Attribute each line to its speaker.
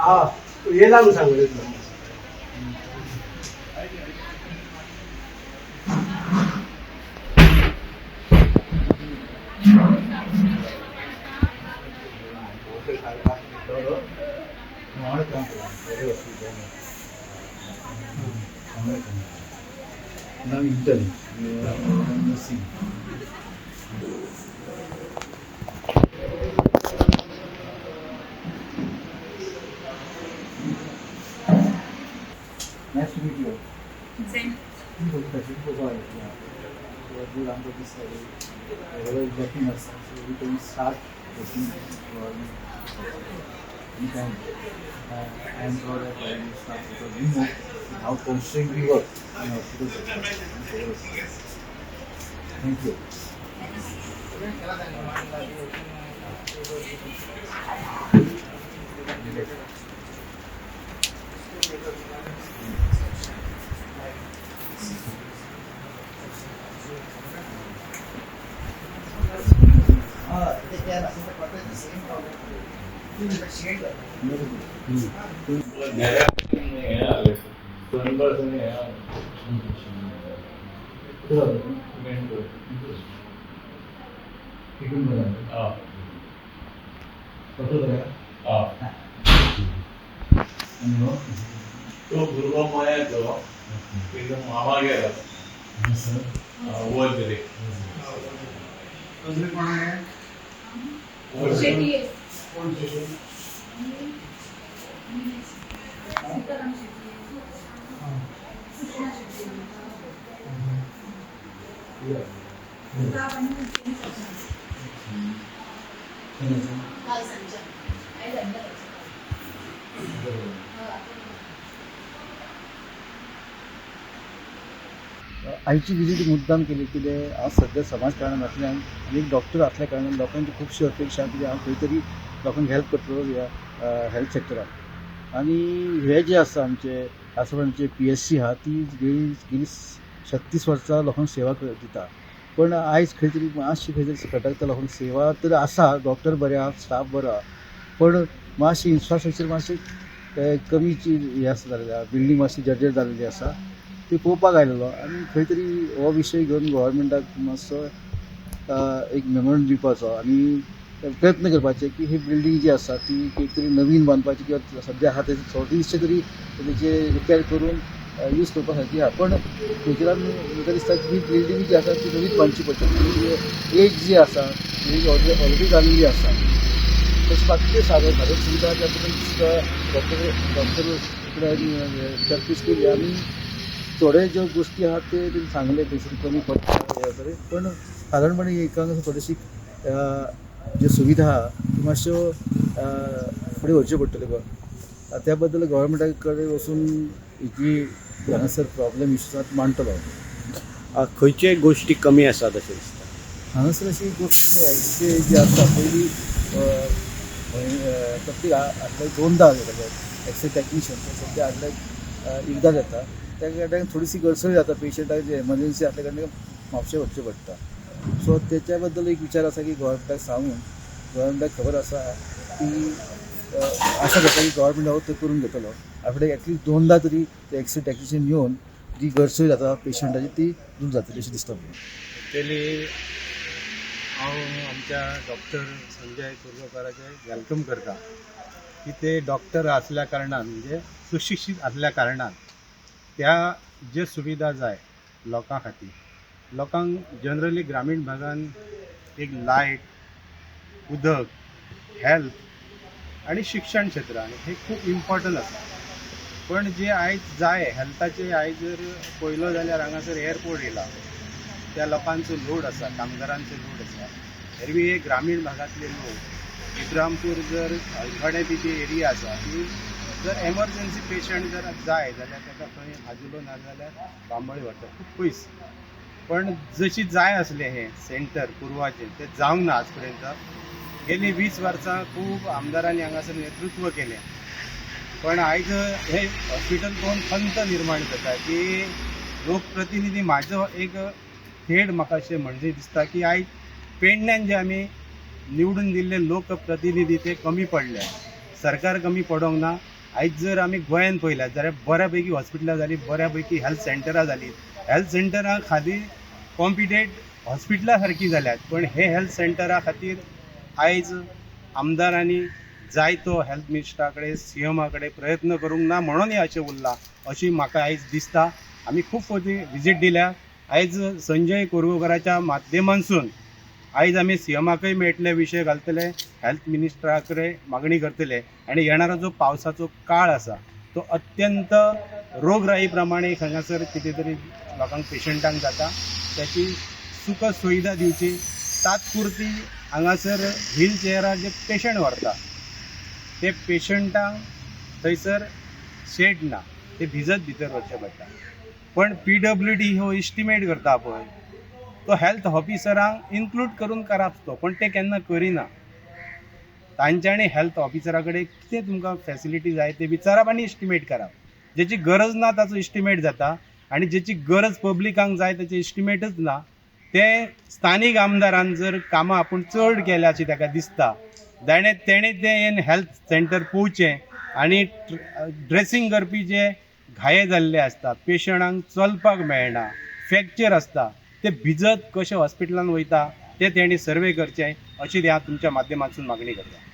Speaker 1: हा येला म्हणून सांगितलं.
Speaker 2: ನಾವು inter Nice to meet you.
Speaker 3: Same.
Speaker 2: Good under this working us, so we can start working anytime. And for that, we start because we know how constrained we work in hospital sector. Thank you.
Speaker 4: तो गुरुबा मायाचो एकदम मामा गेला वर गेले
Speaker 3: शेती आहे. काल सांच्या आई धंदा
Speaker 2: आईची विजीट मुद्दाम केली कितें हांव सद्या समाजकारणांत आसल्यान आनी एक डॉक्टर असल्या कारणान लोकांची खुबशी अपेक्षा की हांव खंय तरी लोकांक हेल्प करतलो ह्या हेल्थ सॅक्टरान. आनी हे जे आसा आमचे आसपणचे PSC आहा ती गेली 36 वर्सां लोकांक सेवा दिता. पण आयज खंय तरी मातशी खंय तरी खटकता लोकांक सेवा तर आसा, डॉक्टर बरे आहा, स्टाफ बरो आहा, पण मातशी इन्फ्रास्ट्रक्चर मातशें कमीची हे आसा जालेली आहा, बिल्डींग मातशी जर्जर जाल्लेली आसा ती पळोवपाक आयलेलो. आनी खंय तरी हो विशय घेवन गोवोरमेंटाक मातसो एक मेमोरंडम दिवपाचो आनी प्रयत्न करपाचे की ही बिल्डींग जी आसा ती एक तरी नवीन बांदपाची किंवा सद्या आहा तेचे सोर्टीजचे तरी तेचे रिपेर करून यूज करपा सारकी आहा. पण फ्युचरान म्हाका दिसता की ही बिल्डींग जी आसा ती नवीच बांदची पडटली. एज जी आसा एज ऑलरेडी जाल्ली आसा. तशें बाकीचे साधन सुविधा डॉक्टर प्रॅक्टीस केली आनी थोडे ज्यो गोष्टी आहात ते सांगले थंयसर कमी पडटा हे पण सादारणपणे एकांक थोडीशी ज्यो सुविधा आहा त्यो मातश्यो फुडें व्हरच्यो पडटल्यो गो. त्या बद्दल गव्हर्मेंटा कडेन वचून जी हांगासर प्रॉब्लेम इश्यूज मांडटलो.
Speaker 1: खंयचे गोष्टी कमी आसा तशें दिसता?
Speaker 2: हांगासर अशी गोष्ट जी आसा पयली प्रत्येक आठवड्याक 2दा जाता एक्सरे टॅक्निशियन सद्या आठवड्याक एकदां जाता. त्या कारणान थोडीशी गडसळ जाता पेशंटाक जे एमर्जन्सी असल्या कारणान म्हापशें वचचें पडटा. सो त्याच्या बद्दल एक विचार आसा की गव्हर्मेंटाक सांगून गव्हर्मेंटाक खबर आसा की आशा करता की गव्हर्मेंट हो ते करून घेतलो. आठवड्याक एटलीस्ट 2दा तरी ते एक्सरे टॅक्निशियन येवन जी गडसळ जाता पेशंटाची ती दूर जातली अशें दिसता.
Speaker 5: एक्चुअली हांव आमच्या डॉक्टर संजय कुर्डोकाराचे वेलकम करता की ते डॉक्टर असल्या कारणान म्हणजे सुशिक्षीत असल्या कारणान त्या जे सुविधा जाय लोकां खातीर, लोकांक जनरली ग्रामीण भागान एक लायट, उदक, हेल्थ आणि शिक्षण क्षेत्रान हे खूप इम्पॉर्टंट आसा. पण जे आयज जाय हेल्थाचे आयज जर पळयलो जाल्यार हांगासर एअरपोर्ट येयला, त्या लोकांचो लोड आसा, कामगारांचो लोड आसा. एरवी हे ग्रामीण भागातले लोक इब्रामपूर जर हलखडे ती जी एरिया आसा ती जर एमर्जन्सी पेशंट जर जाय जाल्यार ताका खंय आजुलो ना जाल्यार बांबोळी व्हरता खूब पयस. पण जशी जाय आसलें हे सेंटर पुर्वाचें तें जावंक ना आज पर्यंत. गेली 20 वर्सां खूब आमदारांनी हांगासर नेतृत्व केलें. पण आयज हे हॉस्पिटल पळोवन खंत निर्माण जाता की लोकप्रतिनिधी म्हाजो एक थेट म्हाका अशें म्हणजे दिसता की आयज पेडण्यान जे आमी निवडून दिल्ले लोकप्रतिनिधी ते कमी पडले. सरकार कमी पडोंक ना, आयज जर आमी गोंयान पळयल्यार जाल्यार बऱ्यापैकी हॉस्पिटलां जालीं, बऱ्यापैकी हेल्थ सेंटरां जालीं. हेल्थ सेंटरा खातीर कॉम्पिटेंट हॉस्पिटलां सारकीं जाल्यात, पण हे हेल्थ सेंटरा खातीर आयज आमदारांनी जाय तो हेल्थ मिनिस्टरा कडेन CMा कडेन प्रयत्न करूंक ना म्हणून हें अशें उरलां अशी म्हाका आयज दिसता. आमी खूब फावटी विजीट दिल्या. आयज संजय कोरगांवकाराच्या माध्यमांसून आयज आमी CMाकय मेळटले, विशय घालतले, हेल्थ मिनिस्टरा कडेन मागणी करतले आनी येणारो जो पावसाचो काळ आसा तो अत्यंत रोगराई प्रमाणे हांगासर कितें तरी लोकांक पेशंटांक जाता त्याची सुख सुविधा दिवची. तात्पुरती हांगासर व्हील चेअरार जे पेशंट व्हरता ते पेशंटांक थंयसर शेड ना, ते भिजत भितर वचचें पडटा. पण PWD हो इस्टिमेट करता पळय तो हेल्थ ऑफिसरांक इन्क्लूड करून करप पण ते केन्ना करिना. तांच्यांनी हेल्थ ऑफिसरा कडेन कितें तुमकां फॅसिलिटी जाय ते विचारप आनी इस्टिमेट करप. जेची गरज ना ताचो इस्टिमेट जाता आनी जेची गरज पब्लिकांक जाय ताचें इस्टिमेटच ना. ते स्थानीक आमदारान जर कामां आपूण चड केल्या अशें ताका दिसता, तेणें तें हेल्थ सेंटर पोवचें आनी ड्रेसींग करपी जे घाये जाल्ले आसता, पेशंटांक चलपाक मेळना, फ्रॅक्चर आसता, ते भिजत कशे हॉस्पिटलान वयता ते तेणी सर्वे करचें अशी हांव तुमच्या माध्यमांतसून मागणी करता.